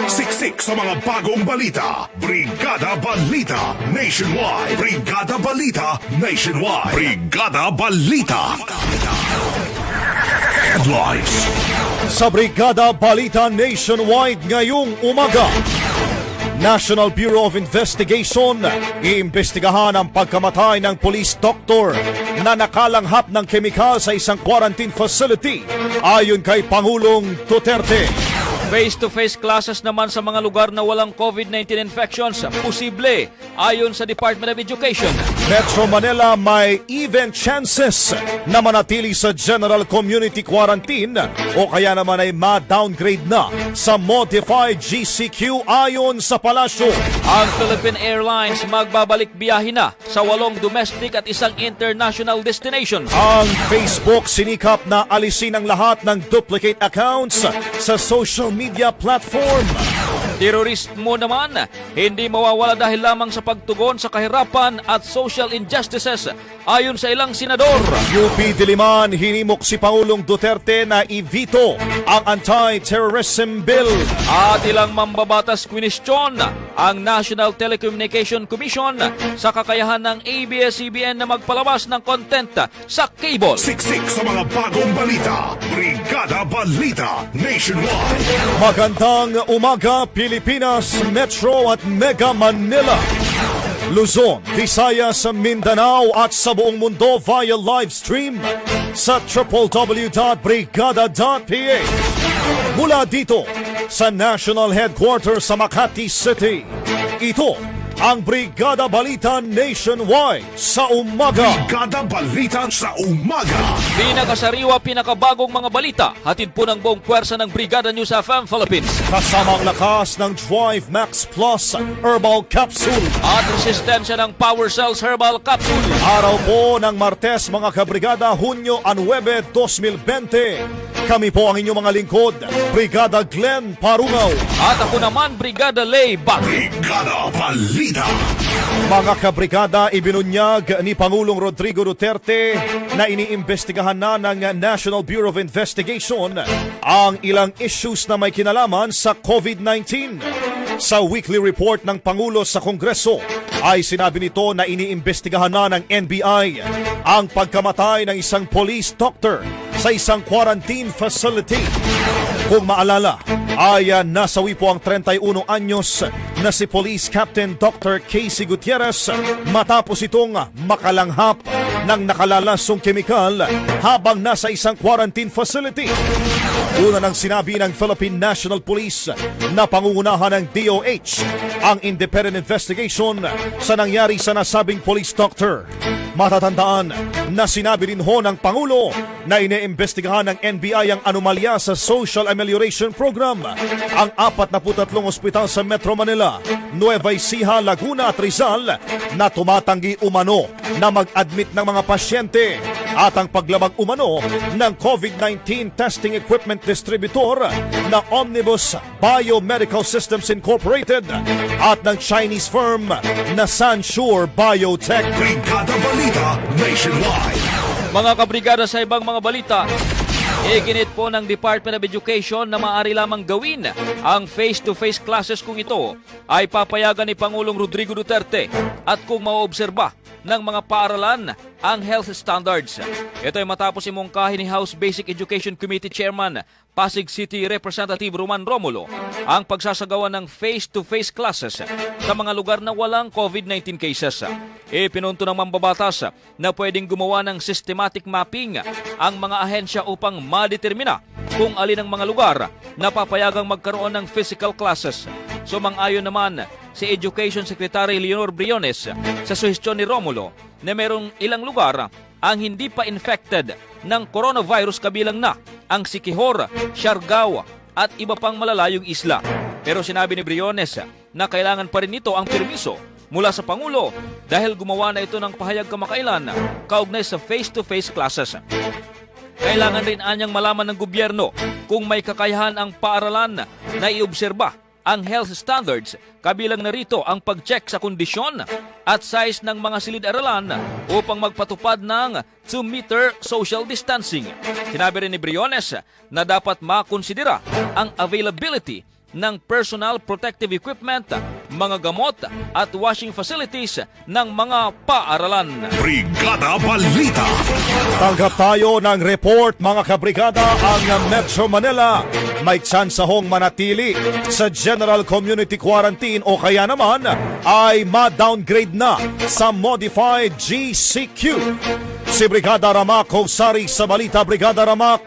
Siksik sa mga bagong balita. Brigada Balita Nationwide. Brigada Balita Nationwide. Brigada Balita. Headlines. Sa Brigada Balita Nationwide ngayong umaga, National Bureau of Investigation iimbestigahan ang pagkamatay ng police doctor na nakalanghap ng kemikal sa isang quarantine facility ayon kay Pangulong Duterte. Face-to-face classes naman sa mga lugar na walang COVID-19 infections, posible ayon sa Department of Education. Metro Manila may even chances na manatili sa general community quarantine o kaya naman ay ma-downgrade na sa modified GCQ ayon sa palasyo. Ang Philippine Airlines magbabalik biyahe na sa 8 domestic at 1 international destination. Ang Facebook sinikap na alisin ang lahat ng duplicate accounts sa social media platform. Terorismo naman, hindi mawawala dahil lamang sa pagtugon sa kahirapan at social injustices ayon sa ilang senador. UP Diliman, hinimok si Pangulong Duterte na i-veto ang anti-terrorism bill. At ilang mambabatas kwinestyon ang National Telecommunication Commission sa kakayahan ng ABS-CBN na magpalabas ng content sa cable. Siksik sa mga bagong balita. Brigada Balita Nationwide. Magandang umaga Pilipinas, Metro at Mega Manila, Luzon, Visayas, Mindanao at sa buong mundo via live stream sa www.brigada.ph. Mula dito sa National Headquarters sa Makati City, ito ang Brigada Balita Nationwide sa umaga. Brigada Balita sa umaga. Pinakasariwa, pinakabagong mga balita, hatid po ng buong pwersa ng Brigada News FM Philippines. Kasama ang lakas ng Drive Max Plus Herbal Capsule. At resistensya ng Power Cells Herbal Capsule. Araw po ng Martes mga kabrigada, Hunyo 9, 2020. Kami po ang inyong mga lingkod, Brigada Glenn Parungaw. At ako naman, Brigada Lay Bag. Brigada Balita. Mga kabrigada, ibinunyag ni Pangulong Rodrigo Duterte na iniimbestigahan na ng National Bureau of Investigation ang ilang issues na may kinalaman sa COVID-19. Sa weekly report ng Pangulo sa Kongreso ay sinabi nito na iniimbestigahan na ng NBI ang pagkamatay ng isang police doctor sa isang quarantine facility. Kung maalala, ay nasawi po ang 31 anyos na si Police Captain Dr. Casey Gutierrez matapos itong makalanghap ng nakalalasong kemikal habang nasa isang quarantine facility. Una nang sinabi ng Philippine National Police na pangungunahan ng DOH ang independent investigation sa nangyari sa nasabing police doctor. Matatandaan na sinabi rin ho ng Pangulo na iniimbestigahan ng NBI ang anomalya sa Social Amelioration Program. Ang 43 ospital sa Metro Manila, Nueva Ecija, Laguna at Rizal na tumatanggi umano na mag-admit ng mga pasyente at ang paglabag umano ng COVID-19 testing equipment distributor na Omnibus Biomedical Systems Incorporated at ng Chinese firm na Sansure Biotech. Brigada Balita Nationwide. Mga kabrigada, sa ibang mga balita, iginit po ng Department of Education na maaari lamang gawin ang face-to-face classes kung ito ay papayagan ni Pangulong Rodrigo Duterte at kung maoobserba ng mga paaralan ang health standards. Ito ay matapos imungkahi ni House Basic Education Committee Chairman Pasig City Representative Roman Romulo ang pagsasagawa ng face-to-face classes sa mga lugar na walang COVID-19 cases. Ipinunto ng mambabatas na pwedeng gumawa ng systematic mapping ang mga ahensya upang madetermina kung alin ang mga lugar na papayagang magkaroon ng physical classes. Sumang-ayon naman si Education Secretary Leonor Briones sa suhestyon ni Romulo na merong ilang lugar ang hindi pa infected ng coronavirus, kabilang na ang Siquijor, Siargao at iba pang malalayong isla. Pero sinabi ni Briones na kailangan pa rin ito ang permiso mula sa Pangulo dahil gumawa na ito ng pahayag kamakailan kaugnay sa face-to-face classes. Kailangan rin anyang malaman ng gobyerno kung may kakayahan ang paaralan na iobserba ang health standards, kabilang na rito ang pag-check sa kondisyon at size ng mga silid-aralan upang magpatupad ng 2-meter social distancing. Sinabi rin ni Briones na dapat makonsidera ang availability ng personal protective equipment, mga gamot at washing facilities ng mga paaralan. Brigada Balita. Tanggap tayo ng report mga kabrigada. Ang Metro Manila may tsansahong manatili sa General Community Quarantine o kaya naman ay ma-downgrade na sa Modified GCQ. Si Brigada Ramak Hosari sa Balita. Brigada Ramak,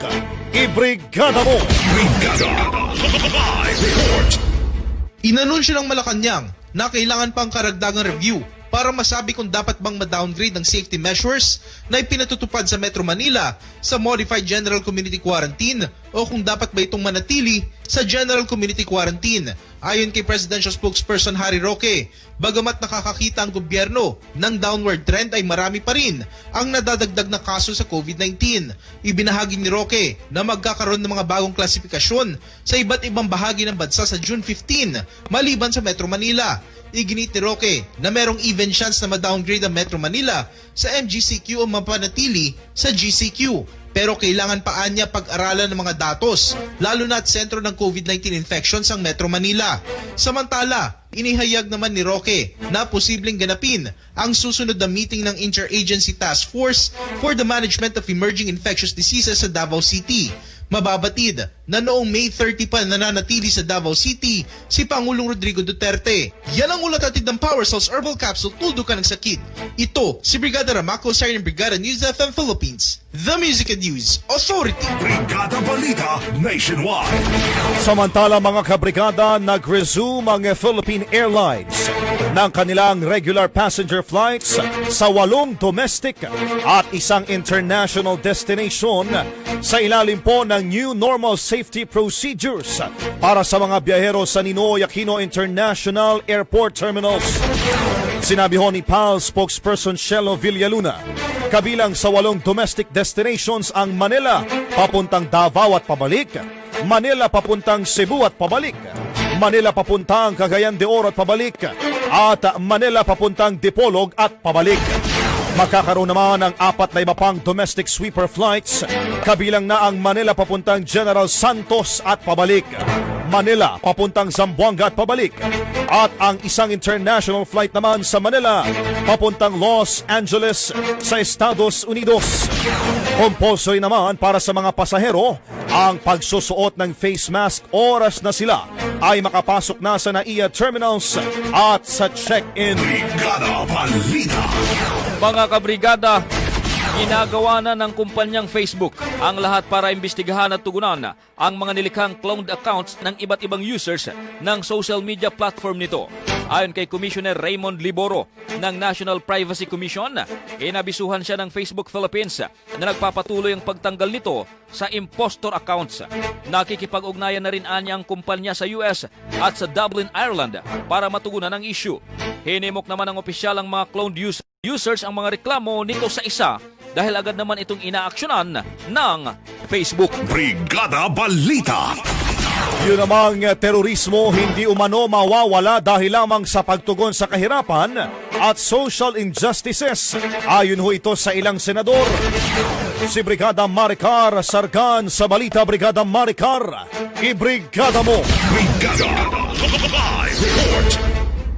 ibrigada mo! Brigada Live Report. Inanunsyo ng Malacanang na kailangan pang karagdagang review para masabi kung dapat bang ma-downgrade ng safety measures na ipinatutupad sa Metro Manila sa Modified General Community Quarantine o kung dapat ba itong manatili sa General Community Quarantine. Ayon kay Presidential Spokesperson Harry Roque, bagamat nakakakita ang gobyerno ng downward trend ay marami pa rin ang nadadagdag na kaso sa COVID-19. Ibinahagi ni Roque na magkakaroon ng mga bagong klasifikasyon sa iba't ibang bahagi ng bansa sa June 15 maliban sa Metro Manila. Iginit ni Roque na merong even chance na ma-downgrade ang Metro Manila sa MGCQ o mapanatili sa GCQ. Pero kailangan pa niya pag-aralan ng mga datos, lalo na at sentro ng COVID-19 infections ang Metro Manila. Samantala, inihayag naman ni Roque na posibleng ganapin ang susunod na meeting ng Interagency Task Force for the Management of Emerging Infectious Diseases sa Davao City. Mababatid na noong May 30 pa nananatili sa Davao City si Pangulong Rodrigo Duterte. Yan ang ulat atid ng Power Cells Herbal Capsule, tuldo ka ng sakit. Ito si Brigada Ramako sa ng Brigada News FM Philippines, The Music and News Authority. Brigada Balita Nationwide. Samantala mga kabrigada, nag-resume ang Philippine Airlines ng kanilang regular passenger flights sa 8 domestic at 1 international destination sa ilalim po ng new normal safety procedures para sa mga biyahero sa Ninoy Aquino International Airport Terminals. Sinabi ho ni PAL spokesperson Shelo Villaluna, kabilang sa 8 domestic destinations ang Manila papuntang Davao at pabalik, Manila papuntang Cebu at pabalik, Manila papuntang Cagayan de Oro at pabalik, at Manila papuntang Dipolog at pabalik. Magkakaroon naman ng 4 na iba pang domestic sweeper flights, kabilang na ang Manila papuntang General Santos at pabalik, Manila papuntang Zamboanga at pabalik, at ang 1 international flight naman sa Manila papuntang Los Angeles sa Estados Unidos. Compulsory naman para sa mga pasahero ang pagsusuot ng face mask oras na sila ay makapasok na sa NAIA terminals at sa check-in. Brigada Balita. Mga kabrigada, ginagawa na ng kumpanyang Facebook ang lahat para imbestigahan at tugunan ang mga nilikhang cloned accounts ng iba't ibang users ng social media platform nito. Ayon kay Commissioner Raymond Liboro ng National Privacy Commission, inabisuhan siya ng Facebook Philippines na nagpapatuloy ang pagtanggal nito sa impostor accounts. Nakikipag-ugnayan na rin anya ang kumpanya sa US at sa Dublin, Ireland para matugunan ang issue. Hinimok naman ng opisyal ang mga cloned users ang mga reklamo nito sa isa dahil agad naman itong inaaksyonan ng Facebook. Brigada Balita. Yun namang terorismo hindi umano mawawala dahil lamang sa pagtugon sa kahirapan at social injustices. Ayon ho ito sa ilang senador. Si Brigada Maricar Sargan sa Balita. Brigada Maricar, ibrigada mo! Brigada Live Report.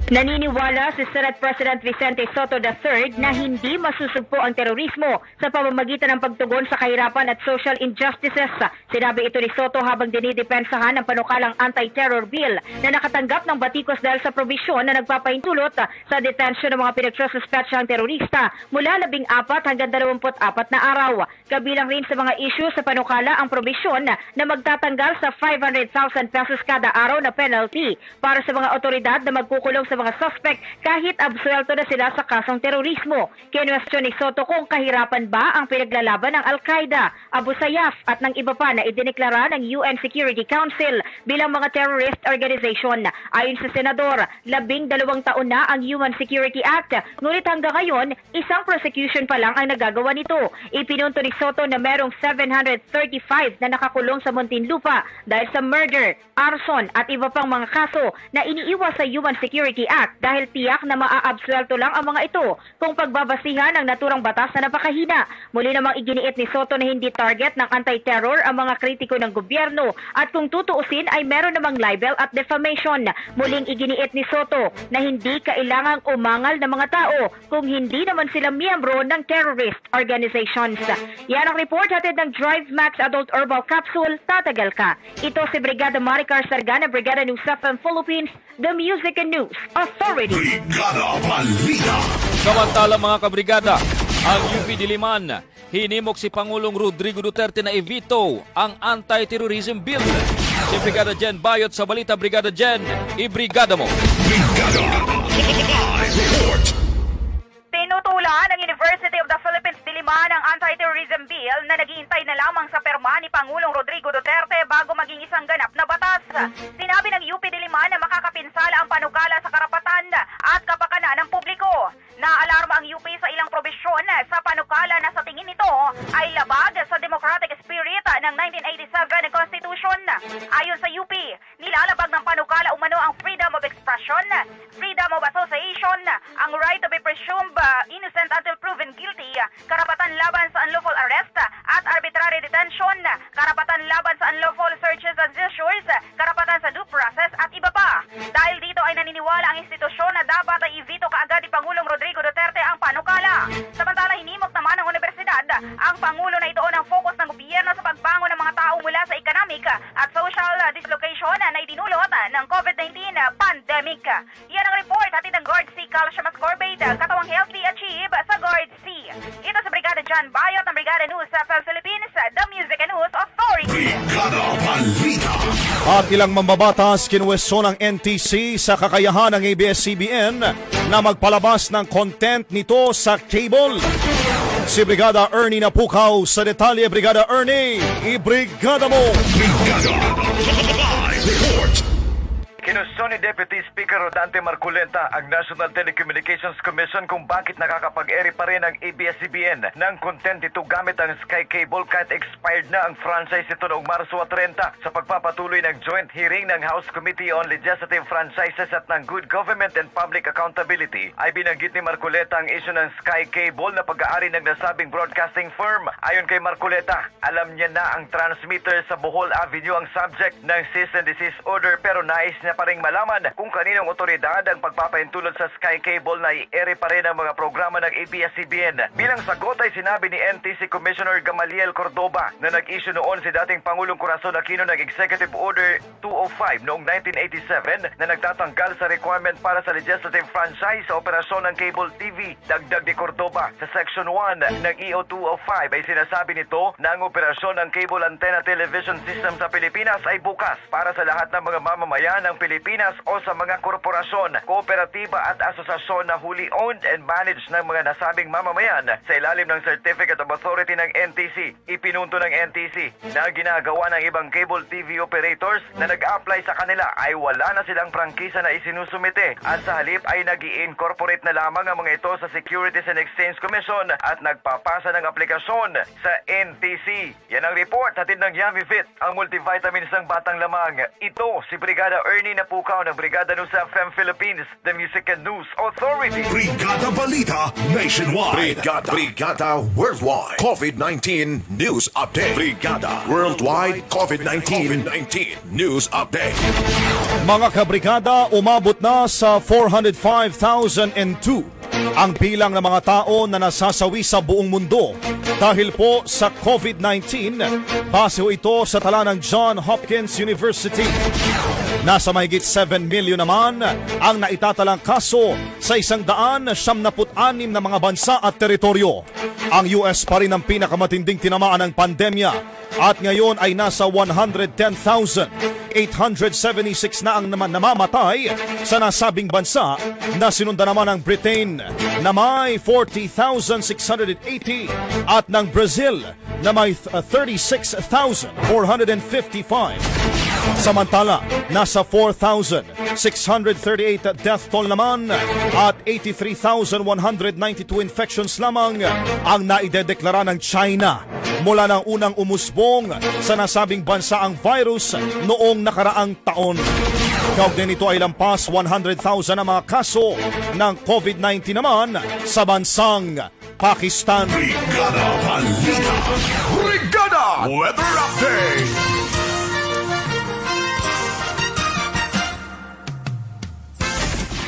Naniniwala si Senate President Vicente Soto III na hindi masusugpo ang terorismo sa pamamagitan ng pagtugon sa kahirapan at social injustices. Sinabi ito ni Soto habang dinidepensahan ng panukalang anti-terror bill na nakatanggap ng batikos dahil sa probisyon na nagpapahintulot sa detention ng mga pinagsususpetsyang terorista mula 14 hanggang 24 na araw. Kabilang rin sa mga issue sa panukala ang probisyon na magtatanggal sa 500,000 pesos kada araw na penalty para sa mga otoridad na magkukulong sa sa mga suspect kahit absuelto na sila sa kasong terorismo. Kinwestiyon ni Soto kung kahirapan ba ang pinaglalaban ng Al-Qaeda, Abu Sayyaf at ng iba pa na idineklara ng UN Security Council bilang mga terrorist organization. Ayon sa Senador, 12 taon na ang Human Security Act, ngunit hanggang ngayon, isang prosecution pa lang ang nagagawa nito. Ipinunto ni Soto na merong 735 na nakakulong sa Muntinlupa dahil sa murder, arson at iba pang mga kaso na iniiwas sa Human Security Act dahil tiyak na maaabsuelto lang ang mga ito kung pagbabasihan ng naturang batas na napakahina. Muli namang iginiit ni Soto na hindi target ng anti-terror ang mga kritiko ng gobyerno at kung tutuusin ay meron namang libel at defamation. Muling iginiit ni Soto na hindi kailangang umangal ng mga tao kung hindi naman sila miyembro ng terrorist organizations. Yan ang report hatid ng Drive Max Adult Herbal Capsule. Tatagal ka. Ito si Brigada Maricar Sargana, Brigada News FM Philippines, The Music and News Authority. Brigada Balita. Samantala mga kabrigada, ang UP Diliman, hinimok si Pangulong Rodrigo Duterte na i-veto ang anti-terrorism bill. Si Brigada Jen Bayot sa balita. Brigada Jen, ibrigada mo. Brigada Live Report. Tinutulan ng University of the Philippines Diliman ang anti-terrorism bill na naghihintay na lamang sa perma ni Pangulong Rodrigo Duterte bago maging isang ganap na batas. Sinabi ng UP Diliman na makakapinsala ang panukala sa karapatan at kapakanan ng publiko. Naalarma ang UP sa ilang probisyon sa panukala na sa tingin nito ay labag sa democratic spirit ng 1987 na Constitution. Ayon sa UP, nilalabag ng panukala umano ang freedom of expression, freedom of association, ang right to be presumed innocent until proven guilty, karapatan laban sa unlawful arrest at arbitrary detention, karapatan laban sa unlawful searches and seizures, karapatan sa due process at iba pa. Dahil dito ay naniniwala ang institusyon na dapat ay i-veto kaagad ni Pangulong Rodrigo Duterte ang panukala. Samantala, hinimok naman ng universidad ang Pangulo na itoon ang focus ng gobyerno sa pagbangon ng mga tao mula sa economic at social dislocation na idinulot ng COVID-19 pandemic. Yan ang report hatid ng Guard C. Calcium Ascorbate, katawang healthy achieve sa Guard C. Ito sa Brigada Jan Bayot ng Brigada News FM Philippines, The Music and News Authority. Brigada Balita. At ilang mambabatas kinwestiyon ng NTC sa kakayahan ng ABS-CBN na magpalabas ng content nito sa cable. Si Brigada Ernie Napukaw sa detalye. Brigada Ernie, ibrigada mo! Brigada Live Report. Kinustyon ni Deputy Speaker Rodante Marculenta ang National Telecommunications Commission kung bakit nakakapag-eri pa rin ang ABS-CBN ng content ito gamit ang Sky Cable kahit expired na ang franchise ito noong Marso 30 sa pagpapatuloy ng joint hearing ng House Committee on Legislative Franchises at ng Good Government and Public Accountability ay binanggit ni Marculeta ang issue ng Sky Cable na pag-aari ng nasabing broadcasting firm. Ayon kay Marculeta, alam niya na ang transmitter sa Bohol Avenue ang subject ng cease and desist order pero nais niya pa rin malaman kung kaninong otoridad ang pagpapaintulot sa Sky Cable na i-ere pa rin ang mga programa ng ABS-CBN. Bilang sagot ay sinabi ni NTC Commissioner Gamaliel Cordoba na nag-issue noon si dating Pangulong Corazon Aquino ng Executive Order 205 noong 1987 na nagtatanggal sa requirement para sa legislative franchise sa operasyon ng cable TV. Dagdag ni Cordoba, sa Section 1 ng EO 205 ay sinasabi nito na ang operasyon ng cable antenna television system sa Pilipinas ay bukas para sa lahat ng mga mamamayan ng Pilipinas o sa mga korporasyon, kooperatiba at asosasyon na wholly owned and managed ng mga nasabing mamamayan sa ilalim ng Certificate of Authority ng NTC. Ipinunto ng NTC na ginagawa ng ibang cable TV operators na nag-apply sa kanila ay wala na silang prangkisa na isinusumite at sa halip ay nag-i-incorporate na lamang ang mga ito sa Securities and Exchange Commission at nagpapasa ng aplikasyon sa NTC. Yan ang report hatid ng Yummy Fit, ang multivitamins ng batang lamang. Ito si Brigada Ernie Napukaw ng Brigada News FM Philippines, The Music and News Authority. Brigada Balita Nationwide. Brigada Worldwide COVID-19 News Update. Brigada Worldwide COVID-19 News Update. Mga kabrigada, umabot na sa 405,002 ang bilang ng mga tao na nasasawi sa buong mundo dahil po sa COVID-19. Base ho ito sa tala ng Johns Hopkins University. Nasa mahigit 7 milyon naman ang naitatalang kaso sa 176 na mga bansa at teritoryo. Ang US pa rin ang pinakamatinding tinamaan ng pandemya at ngayon ay nasa 110,876 na ang namamatay sa nasabing bansa, na sinundan naman ng Britain na may 40,680 at ng Brazil na may 36,455. Samantala, nasa 4,638 death toll naman at 83,192 infections lamang ang naidedeklara ng China mula ng unang umusbong sa nasabing bansa ang virus noong nakaraang taon. Kaugnay nito ay lampas 100,000 ang mga kaso ng COVID-19 naman sa bansang Pakistan. Brigada Balita. Brigada Weather Update.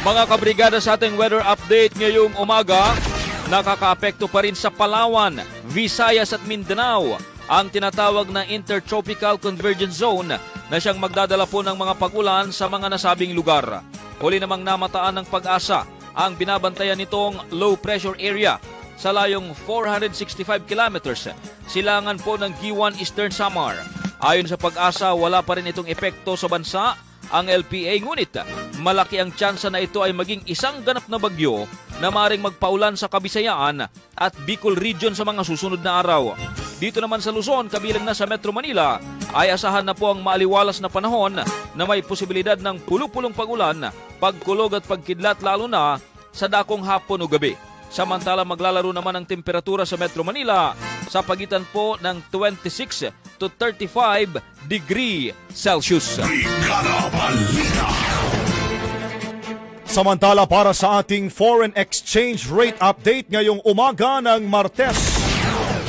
Mga kabrigada, sa ating weather update ngayong umaga, nakakaapekto pa rin sa Palawan, Visayas at Mindanao ang tinatawag na Intertropical Convergence Zone na siyang magdadala po ng mga pag-ulan sa mga nasabing lugar. Huli namang namataan ng Pag-asa ang binabantayan nitong low pressure area sa layong 465 kilometers silangan po ng Giwan Eastern Samar. Ayon sa Pag-asa, wala pa rin itong epekto sa bansa ang LPA, ngunit malaki ang tsansa na ito ay maging isang ganap na bagyo na maaaring magpaulan sa Kabisayaan at Bicol region sa mga susunod na araw. Dito naman sa Luzon, kabilang na sa Metro Manila, ay asahan na po ang maaliwalas na panahon na may posibilidad ng pulupulong pag-ulan, pagkulog at pagkidlat lalo na sa dakong hapon o gabi. Samantala, maglalaro naman ang temperatura sa Metro Manila sa pagitan po ng 26 to 35 degree Celsius. Brigada Balita. Samantala, para sa ating foreign exchange rate update ngayong umaga ng Martes,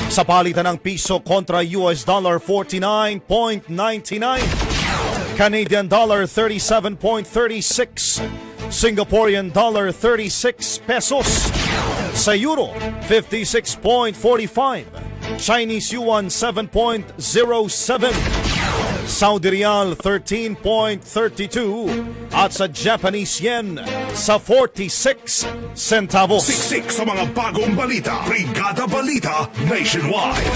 sa palitan ng piso kontra US dollar 49.99, Canadian dollar 37.36, Singaporean dollar 36 pesos, sa euro 56.45, Chinese yuan 7.07, Saudi Riyal 13.32 at sa Japanese yen sa 46 centavos. Siksik sa mga bagong balita. Brigada Balita Nationwide.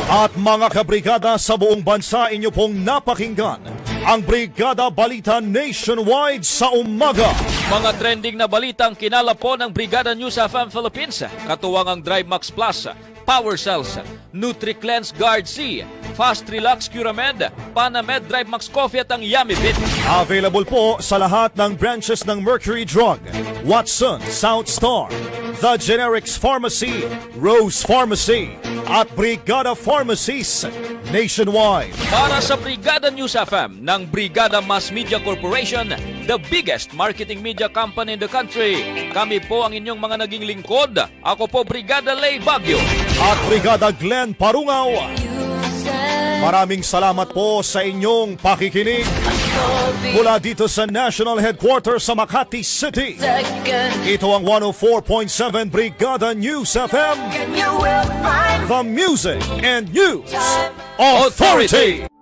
At mga kabrigada sa buong bansa, inyo pong napakinggan ang Brigada Balita Nationwide sa umaga. Mga trending na balitang kinalap po ng Brigada News FM Philippines, katuwang ang Drive Max Plus, Power Cells, NutriCleanse Guard C, Fast Relax Curamed, Panamed Drive Max Coffee at ang Yummy Fit. Available po sa lahat ng branches ng Mercury Drug, Watson, South Star, The Generics Pharmacy, Rose Pharmacy at Brigada Pharmacies nationwide. Para sa Brigada News FM ng Brigada Mass Media Corporation, the biggest marketing media company in the country, kami po ang inyong mga naging lingkod. Ako po, Brigada Lay Baguio. At Brigada Glenn Parungaw. Maraming salamat po sa inyong pakikinig. Mula dito sa National Headquarters sa Makati City, ito ang 104.7 Brigada News FM, the Music and News Authority.